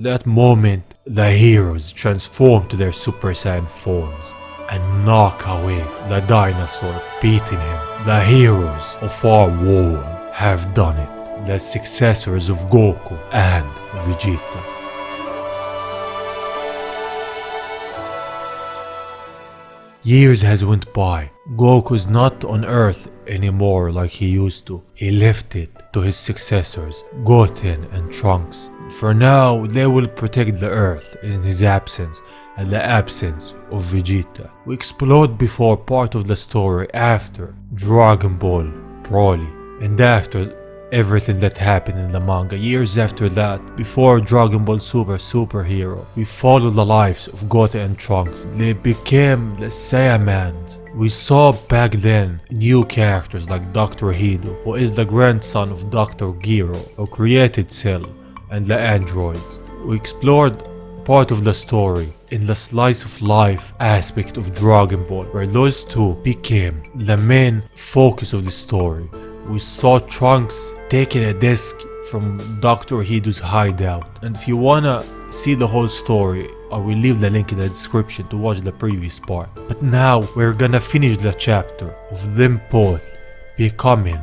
That moment, the heroes transform to their Super Saiyan forms and knock away the dinosaur beating him. The heroes of our world have done it. The successors of Goku and Vegeta. Years has went by. Goku is not on Earth anymore like he used to. He left it to his successors, Goten and Trunks. For now, they will protect the Earth in his absence and the absence of Vegeta. We explored before part of the story after Dragon Ball Broly and after everything that happened in the manga. Years after that, before Dragon Ball Superhero, we followed the lives of Goten and Trunks. They became the Saiyans. We saw back then new characters like Dr. Hido, who is the grandson of Dr. Gero, who created Cell, and the androids. We explored part of the story in the slice of life aspect of Dragon Ball, where those two became the main focus of the story. We saw Trunks taking a disc from Dr. Hido's hideout, and if you wanna see the whole story, I will leave the link in the description to watch the previous part. But now we're gonna finish the chapter of them both becoming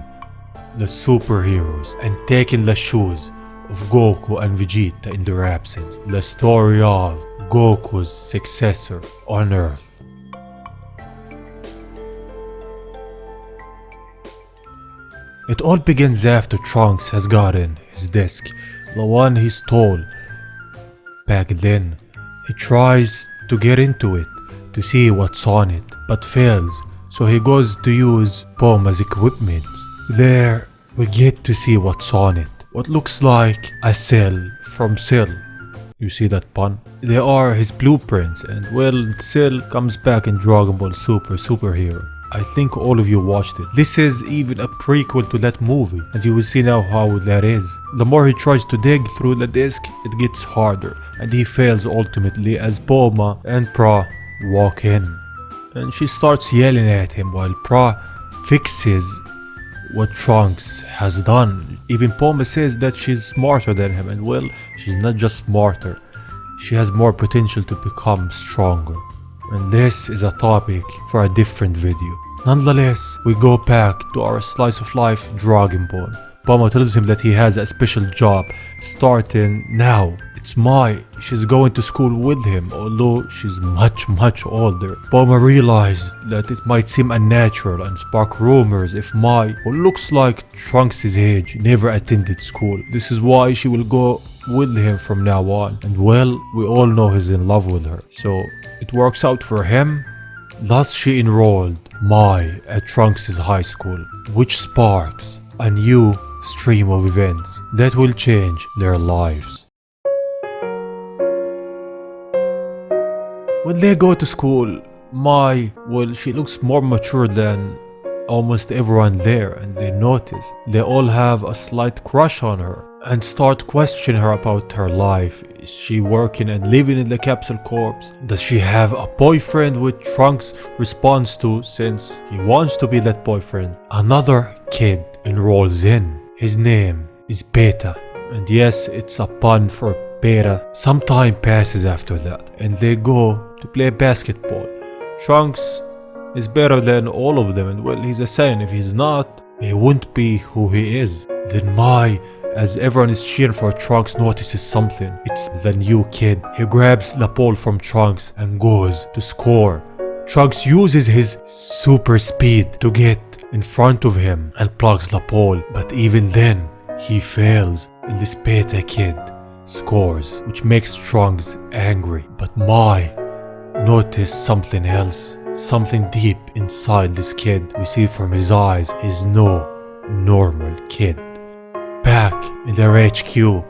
the superheroes and taking the shoes of Goku and Vegeta in their absence. The story of Goku's successor on Earth. It all begins after Trunks has gotten his disc, the one he stole back then. He tries to get into it to see what's on it, but fails, so he goes to use Bulma's equipment. There we get to see what's on it. What looks like a cell from Cell. You see that pun? They are his blueprints, and well, Cell comes back in Dragon Ball Superhero. I think all of you watched it. This is even a prequel to that movie, and you will see now how that is. The more he tries to dig through the disc, it gets harder, and he fails ultimately as Bulma and Pra walk in. And she starts yelling at him while Pra fixes what Trunks has done. Even Bulma says that she's smarter than him, and well, she's not just smarter, she has more potential to become stronger. And this is a topic for a different video. Nonetheless, we go back to our slice of life Dragon Ball. Bulma tells him that he has a special job starting now. It's Mai. She's going to school with him, although she's much older. Bulma realized that it might seem unnatural and spark rumors if Mai, who looks like Trunks' age, never attended school. This is why she will go with him from now on. And well, we all know he's in love with her, so it works out for him. Thus she enrolled Mai at Trunks' high school, which sparks a new stream of events that will change their lives. When they go to school, Mai, well, she looks more mature than almost everyone there, and they notice they all have a slight crush on her and start questioning her about her life. Is she working and living in the capsule corps? Does she have a boyfriend? Which Trunks responds to, since he wants to be that boyfriend. Another kid enrolls in. His name is Beta, and yes, it's a pun for Beta. Some time passes after that, and they go to play basketball. Trunks is better than all of them, and well, he's a Saiyan. If he's not, he wouldn't be who he is. Then Mai, as everyone is cheering for Trunks, notices something. It's the new kid. He grabs the ball from Trunks and goes to score. Trunks uses his super speed to get in front of him and plugs the ball, but even then he fails, and this Beta kid scores, which makes Trunks angry. But Mai noticed something else, something deep inside this kid. We see from his eyes he's no normal kid. Back in their HQ,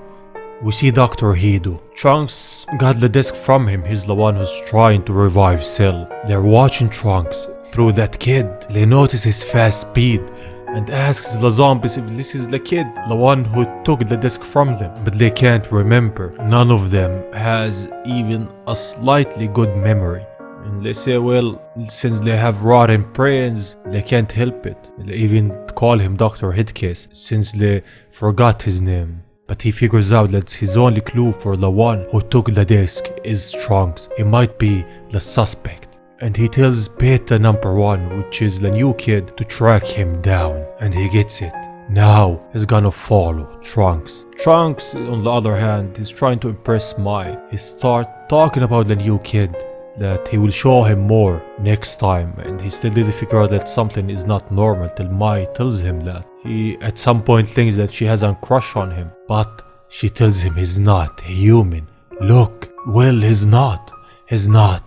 we see Dr. Hido. Trunks got the disc from him. He's the one who's trying to revive Cell. They're watching Trunks through that kid. They notice his fast speed and asks the zombies if this is the kid, the one who took the disc from them. But they can't remember. None of them has even a slightly good memory. And they say, well, since they have rotten brains, they can't help it. They even call him Dr. Headcase, since they forgot his name. but he figures out that his only clue for the one who took the disc is Trunks. He might be the suspect. And he tells Beta number 1, which is the new kid, to track him down. And he gets it. Now he's gonna follow Trunks. Trunks, on the other hand, is trying to impress Mai. He starts talking about the new kid, that he will show him more next time, and he still didn't figure out that something is not normal till Mai tells him that. He at some point thinks that she has a crush on him, but she tells him he's not human. Look, well, he's not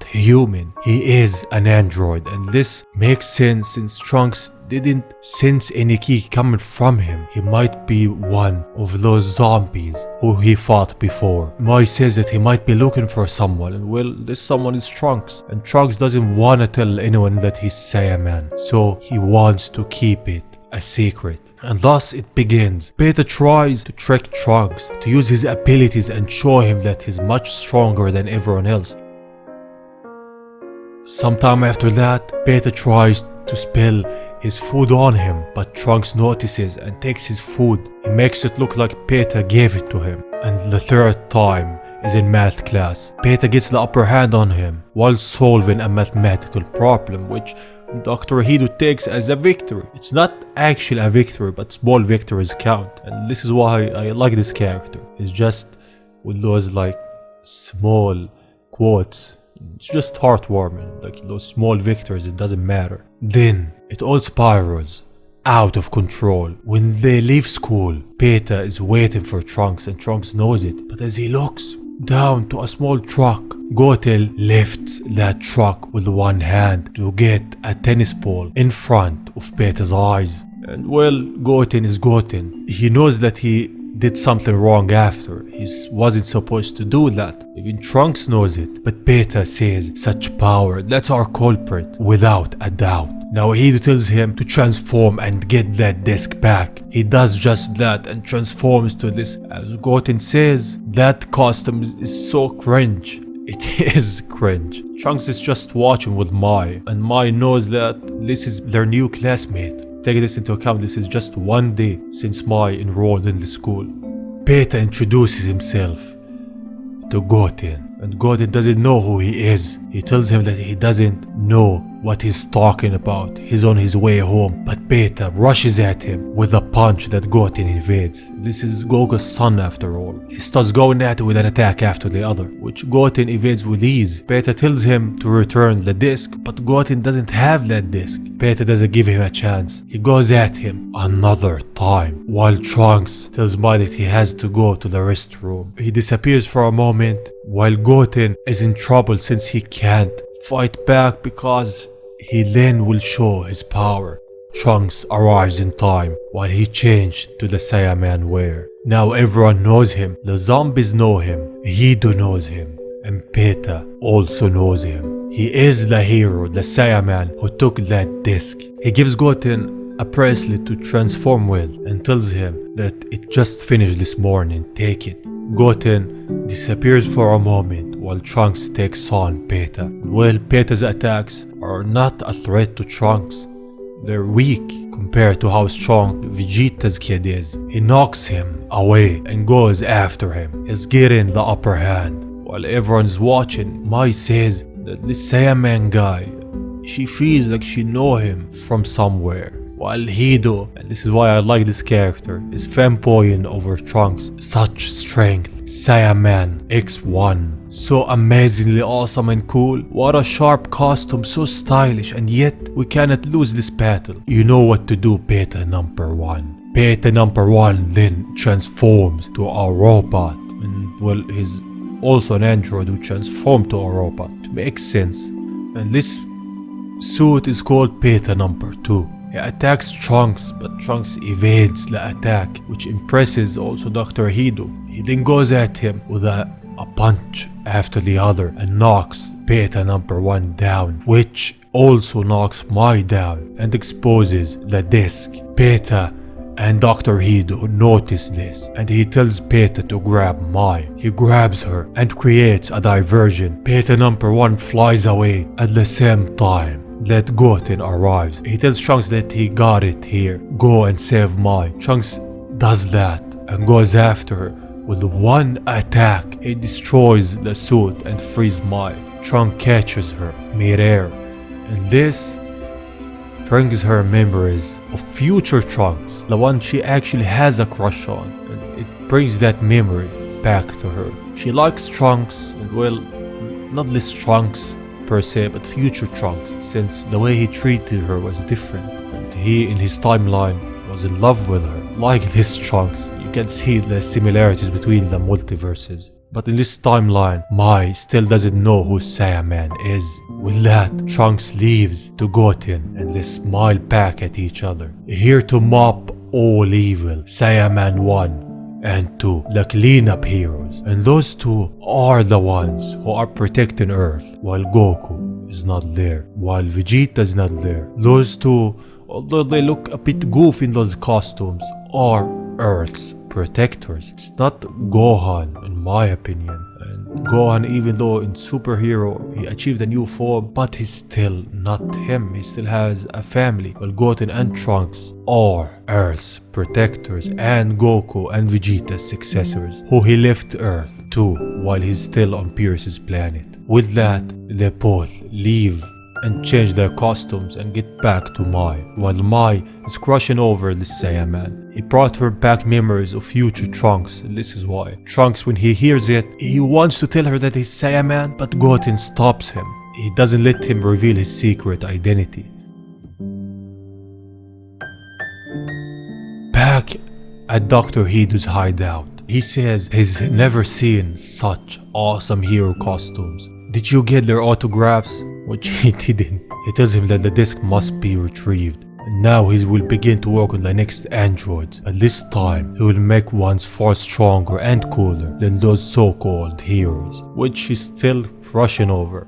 human. He is an android, and this makes sense since Trunks didn't sense any key coming from him. He might be one of those zombies who he fought before. Mai says that he might be looking for someone, and well, this someone is Trunks, and Trunks doesn't want to tell anyone that he's Saiyan, so he wants to keep it a secret. And thus it begins. Beta tries to trick Trunks to use his abilities and show him that he's much stronger than everyone else. Sometime after that, Beta tries to spill his food on him, but Trunks notices and takes his food. He makes it look like Beta gave it to him. And the third time is in math class. Beta gets the upper hand on him while solving a mathematical problem, which Dr. Hido takes as a victory. It's not actually a victory, but small victories count. And this is why I like this character. It's just with those like small quotes. It's just heartwarming, like those small victories, it doesn't matter. Then it all spirals out of control. When they leave school, Beta is waiting for Trunks and Trunks knows it. But as he looks down to a small truck, Goten lifts that truck with one hand to get a tennis ball in front of Beta's eyes. And well, Goten is Goten. He knows that he did something wrong after. He wasn't supposed to do that. Even Trunks knows it. But Beta says, such power, that's our culprit, without a doubt. Now Hido tells him to transform and get that disc back. He does just that and transforms to this. As Goten says, that costume is so cringe. It is cringe. Trunks is just watching with Mai, and Mai knows that this is their new classmate. Take this into account, this is just one day since Mai enrolled in the school. Beta introduces himself to Goten, and Goten doesn't know who he is. He tells him that he doesn't know what he's talking about. He's on his way home, but Beta rushes at him with a punch that Goten evades. This is Goku's son after all. He starts going at it with an attack after the other, which Goten evades with ease. Beta tells him to return the disc, but Goten doesn't have that disc. Beta doesn't give him a chance. He goes at him another time, while Trunks tells Mai that he has to go to the restroom. He disappears for a moment, while Goten is in trouble since he can't fight back because he then will show his power. Trunks arrives in time while he changed to the Saiyan wear. Now everyone knows him. The zombies know him. Hido knows him. And Beta also knows him. He is the hero, the Saiyan who took that disc. He gives Goten a bracelet to transform with and tells him that it just finished this morning, take it. Goten disappears for a moment while Trunks takes on Beta. Well, Beta's attacks are not a threat to Trunks. They're weak compared to how strong Vegeta's kid is. He knocks him away and goes after him. He's getting the upper hand. While everyone's watching, Mai says that this Saiyan guy, she feels like she knows him from somewhere. While Hido, and this is why I like this character, is fanboying over Trunks. Such strength. Saiyan X1. So amazingly awesome and cool. What a sharp costume, so stylish, and yet we cannot lose this battle. You know what to do, Beta number 1. Beta number 1 then transforms to a robot. And well, he's also an android who transformed to a robot. Makes sense. And this suit is called Beta number 2. He attacks Trunks, but Trunks evades the attack, which impresses also Dr. Hido. He then goes at him with a punch after the other and knocks Beta number 1 down, which also knocks Mai down and exposes the disc. Beta and Dr. Hido notice this, and he tells Beta to grab Mai. He grabs her and creates a diversion. Beta number 1 flies away at the same time that Goten arrives. He tells Trunks that he got it here. Go and save Mai. Trunks does that and goes after her. With one attack, he destroys the suit and frees Mai. Trunks catches her mid-air, and this brings her memories of future Trunks, the one she actually has a crush on, and it brings that memory back to her. She likes Trunks, and well, not this Trunks per se, but future Trunks, since the way he treated her was different, and he in his timeline was in love with her. Like this Trunks, you can see the similarities between the multiverses. But in this timeline, Mai still doesn't know who Saiyan is. With that, Trunks leaves to Goten and they smile back at each other. Here to mop all evil, Saiyan 1 and 2, the cleanup heroes. And those two are the ones who are protecting Earth, while Goku is not there, while Vegeta is not there. Those two, although they look a bit goofy in those costumes, are Earth's protectors. It's not Gohan, in my opinion. And Gohan, even though in superhero he achieved a new form, but he's still not him. He still has a family. While Goten and Trunks are Earth's protectors, and Goku and Vegeta's successors, who he left Earth to while he's still on Pierce's planet. With that, they both leave and change their costumes and get back to Mai, while Mai is crushing over the Saiyan. It brought her back memories of future Trunks, and this is why. Trunks, when he hears it, he wants to tell her that he's Saiyan, but Goten stops him. He doesn't let him reveal his secret identity. Back at Dr. Hido's hideout, he says he's never seen such awesome hero costumes. Did you get their autographs? Which he didn't. He tells him that the disc must be retrieved. And now he will begin to work on the next androids. At this time, he will make ones far stronger and cooler than those so-called heroes, which he's still rushing over.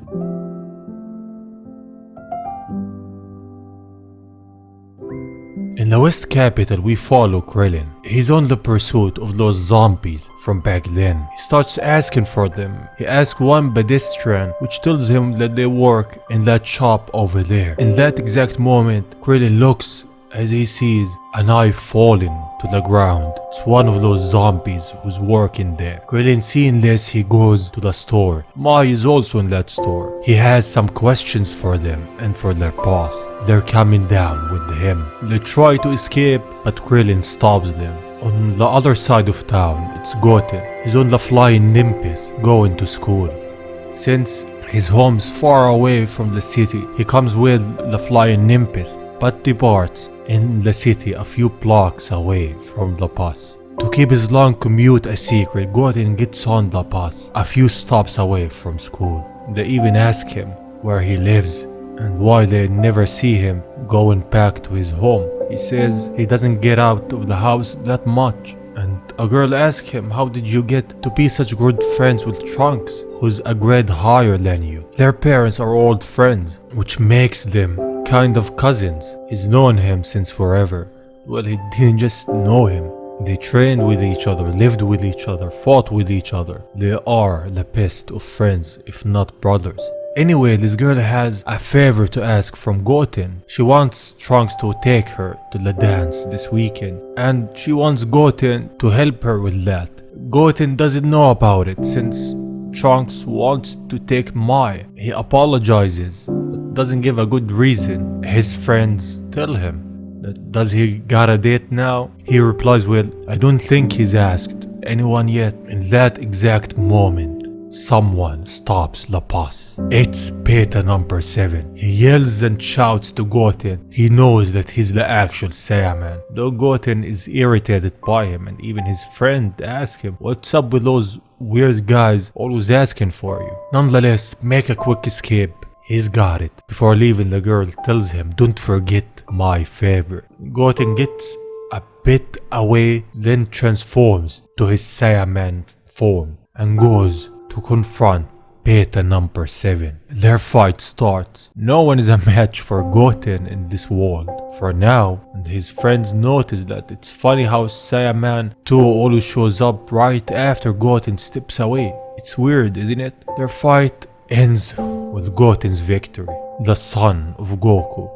In the West Capital, we follow Krillin. He's on the pursuit of those zombies from back then. He starts asking for them. He asks one pedestrian, which tells him that they work in that shop over there. In that exact moment, Krillin looks as he sees a knife falling to the ground. It's one of those zombies who's working there. Krillin, seeing this, he goes to the store. Mai is also in that store. He has some questions for them and for their boss. They're coming down with him. They try to escape, but Krillin stops them. On the other side of town, it's Goten. He's on the flying Nimbus going to school. Since his home's far away from the city, he comes with the flying Nimbus, but departs in the city a few blocks away from the bus. To keep his long commute a secret, Goten gets on the bus a few stops away from school. They even ask him where he lives and why they never see him going back to his home. He says he doesn't get out of the house that much. And a girl asks him, how did you get to be such good friends with Trunks, who's a grade higher than you? Their parents are old friends, which makes them kind of cousins. He's known him since forever. Well, he didn't just know him. They trained with each other, lived with each other, fought with each other. They are the best of friends, if not brothers. Anyway, this girl has a favor to ask from Goten. She wants Trunks to take her to the dance this weekend, and she wants Goten to help her with that. Goten doesn't know about it since Trunks wants to take Mai. He apologizes, but doesn't give a good reason. His friends tell him that does he got a date now? He replies, well, I don't think he's asked anyone yet. In that exact moment, someone stops the bus. It's Beta number 7. He yells and shouts to Goten. He knows that he's the actual Saiyan. Though Goten is irritated by him, and even his friend asks him, what's up with those weird guys always asking for you? Nonetheless, make a quick escape. He's got it. Before leaving, the girl tells him, don't forget my favor. Goten gets a bit away, then transforms to his Saiyan form and goes to confront Beta number 7. Their fight starts. No one is a match for Goten in this world for now, and his friends notice that it's funny how Saiyan 2 always shows up right after Goten steps away. It's weird, isn't it? Their fight ends with Goten's victory, the son of Goku.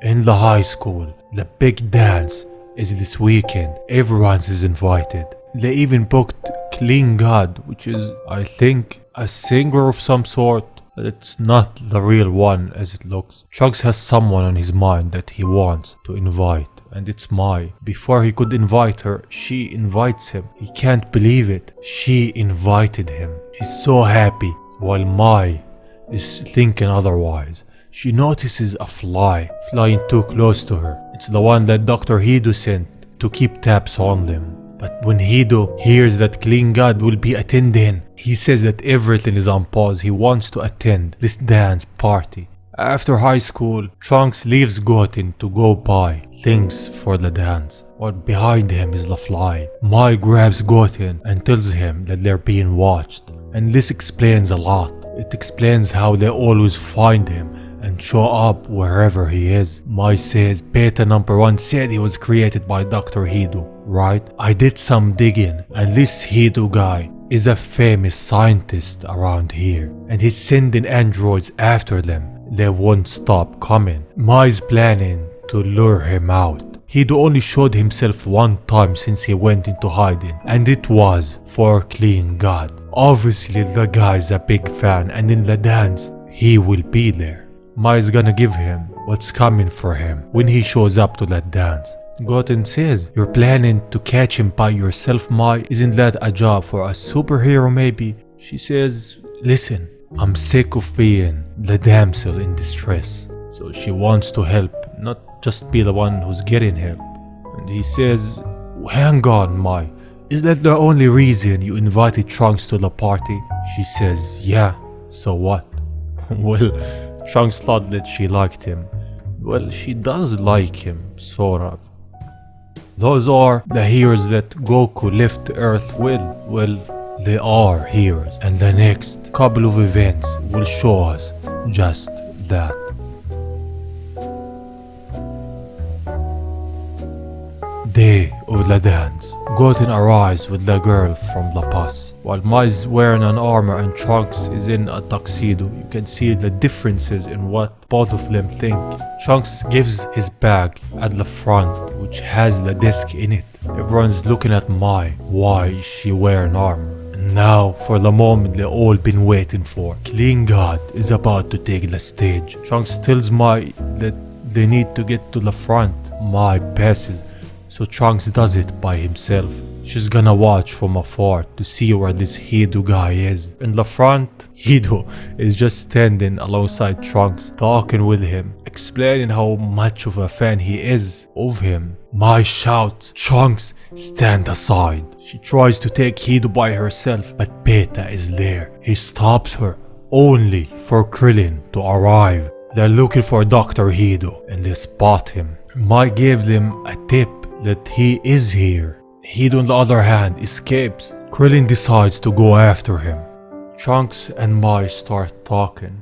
In the high school, the big dance is this weekend. Everyone is invited. They even booked Clean God, which is, I think, a singer of some sort. But it's not the real one as it looks. Trunks has someone on his mind that he wants to invite, and it's Mai. Before he could invite her, she invites him. He can't believe it. She invited him. He's so happy, while Mai is thinking otherwise. She notices a fly flying too close to her. It's the one that Dr. Hido sent to keep tabs on them. But when Hido hears that Clean God will be attending, he says that everything is on pause. He wants to attend this dance party. After high school, Trunks leaves Goten to go buy things for the dance, while behind him is the fly. Mai grabs Goten and tells him that they're being watched, and this explains a lot. It explains how they always find him and show up wherever he is. Mai says Beta number 1 said he was created by Dr. Hido, right? I did some digging, and this Hido guy is a famous scientist around here, and he's sending androids after them. They won't stop coming. Mai's planning to lure him out. Hido only showed himself one time since he went into hiding, and it was for Clean God. Obviously the guy's a big fan, and in the dance he will be there. Mai's gonna give him what's coming for him when he shows up to that dance. Goten says, "You're planning to catch him by yourself, Mai? Isn't that a job for a superhero maybe?" She says, "Listen, I'm sick of being the damsel in distress." So she wants to help, not just be the one who's getting help. And he says, "Hang on, Mai. Is that the only reason you invited Trunks to the party?" She says, "Yeah, so what?" Well, Trunks thought that she liked him. Well, she does like him, sort of. Those are the heroes that Goku left Earth with. Well, they are heroes, and the next couple of events will show us just that. Day of the dance. Goten arrives with the girl from the bus, while Mai's wearing an armor and Trunks is in a tuxedo. You can see the differences in what both of them think. Trunks gives his bag at the front, which has the disc in it. Everyone's looking at Mai. Why is she wearing armor? And now, for the moment they've all been waiting for. Clean God is about to take the stage. Trunks tells Mai that they need to get to the front. Mai passes, so Trunks does it by himself. She's gonna watch from afar to see where this Hido guy is. In the front, Hido is just standing alongside Trunks, talking with him, explaining how much of a fan he is of him. Mai shouts, "Trunks, stand aside." She tries to take Hido by herself, but Beta is there. He stops her, only for Krillin to arrive. They're looking for Dr. Hido, and they spot him. Mai gave them a tip that he is here. Hido, on the other hand, escapes. Krillin decides to go after him. Trunks and Mai start talking.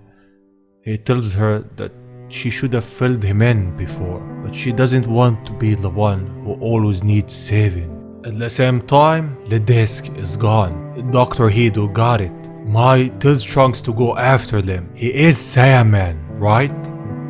He tells her that she should have filled him in before, but she doesn't want to be the one who always needs saving. At the same time, the disc is gone. Dr. Hido got it. Mai tells Trunks to go after them. He is Saiyan Man, right?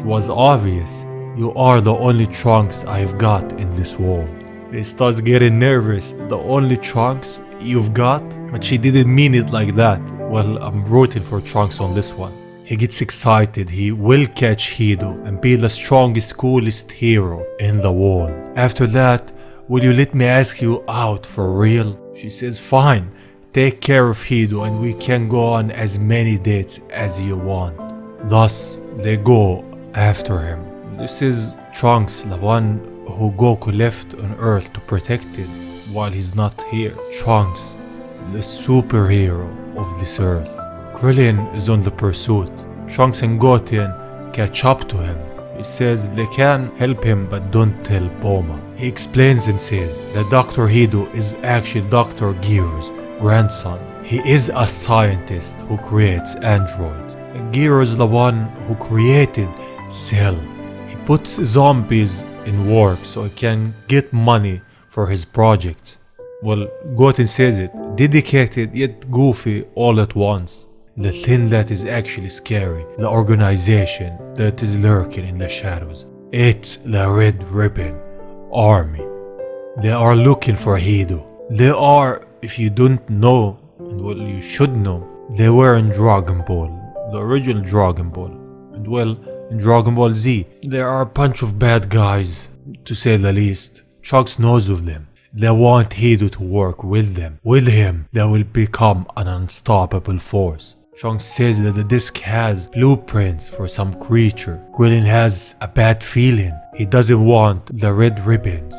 It was obvious. You are the only Trunks I've got in this world. He starts getting nervous. The only Trunks you've got? But she didn't mean it like that. Well, I'm rooting for Trunks on this one. He gets excited. He will catch Hido and be the strongest, coolest hero in the world. After that, will you let me ask you out for real? She says, "Fine. Take care of Hido and we can go on as many dates as you want." Thus, they go after him. This is Trunks, the one who Goku left on Earth to protect it while he's not here. Trunks, the superhero of this Earth. Krillin is on the pursuit. Trunks and Goten catch up to him. He says they can help him, but don't tell Bulma. He explains and says that Dr. Hido is actually Dr. Gyro's grandson. He is a scientist who creates androids. And Gyro is the one who created Cell. He puts zombies in work so he can get money for his projects. Well, Goten says it, dedicated yet goofy all at once. The thing that is actually scary, the organization that is lurking in the shadows. It's the Red Ribbon Army. They are looking for Hido. They are, if you don't know, and well, you should know, they were in Dragon Ball, the original Dragon Ball. And well, in Dragon Ball Z, there are a bunch of bad guys, to say the least. Trunks knows of them. They want Hido to work with them. With him, they will become an unstoppable force. Trunks says that the disc has blueprints for some creature. Krillin has a bad feeling. He doesn't want the Red Ribbons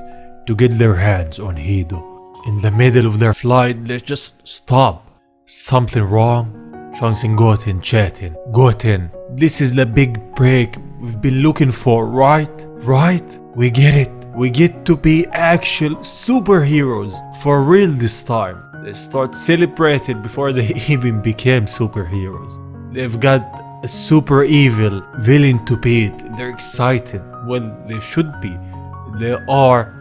to get their hands on Hido. In the middle of their flight, they just stop. Something wrong? Trunks and Goten chatting. Goten, this is the big break we've been looking for, right? Right? We get it. We get to be actual superheroes for real this time. They start celebrating before they even became superheroes. They've got a super evil villain to beat. They're excited. Well, they should be. They are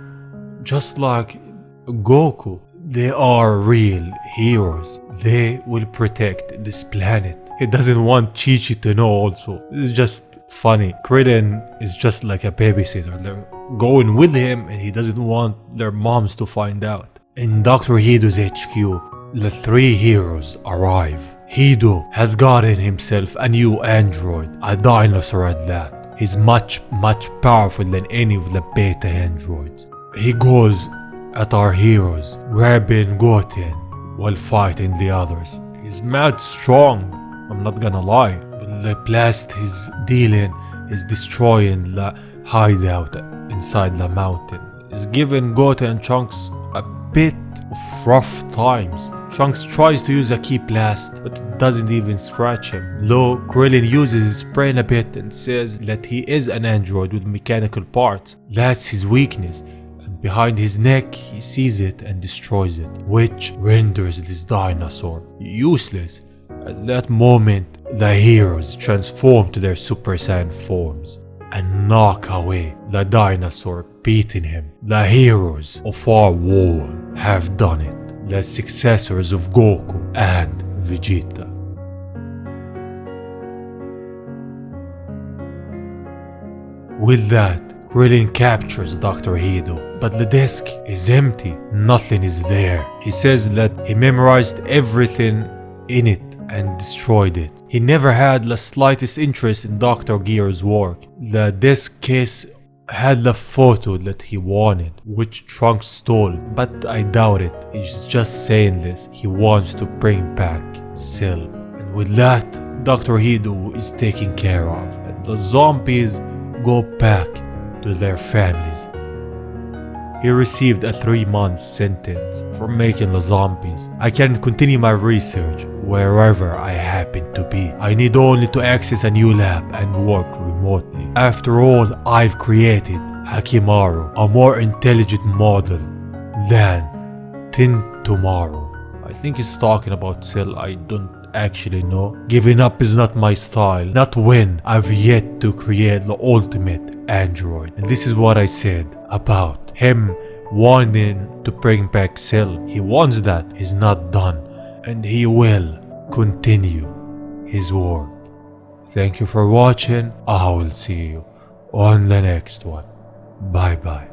just like Goku. They are real heroes. They will protect this planet. He doesn't want Chi-Chi to know also. It's just funny. Krillin is just like a babysitter. They're going with him and he doesn't want their moms to find out. In Dr. Hido's HQ, the three heroes arrive. Hido has gotten himself a new android, a dinosaur at that. He's much powerful than any of the beta androids. He goes at our heroes, grabbing Goten while fighting the others. He's mad strong, I'm not gonna lie. But the blast he's dealing is destroying the hideout inside the mountain. It's giving Goten and Trunks a bit of rough times. Trunks tries to use a key blast, but it doesn't even scratch him. Though Krillin uses his brain a bit and says that he is an android with mechanical parts. That's his weakness. And behind his neck, he sees it and destroys it, which renders this dinosaur useless. At that moment, the heroes transform to their Super Saiyan forms and knock away the dinosaur, beating him. The heroes of our war have done it. The successors of Goku and Vegeta. With that, Krillin captures Dr. Hido, but the disc is empty. Nothing is there. He says that he memorized everything in it and destroyed it. He never had the slightest interest in Dr. Gear's work. The disc case had the photo that he wanted, which Trunks stole, but I doubt it. He's just saying this. He wants to bring back Cell. And with that, Dr. Hido is taken care of, and the zombies go back to their families. He received a 3-month sentence for making the zombies. I can continue my research wherever I happen to be. I need only to access a new lab and work remotely. After all, I've created Hakimaru, a more intelligent model than Tin Tomorrow. I think he's talking about Cell, I don't actually know. Giving up is not my style, not when I've yet to create the ultimate android. And this is what I said about him wanting to bring back Cell. He wants that. He's not done, and he will continue his work. Thank you for watching. I will see you on the next one. Bye bye.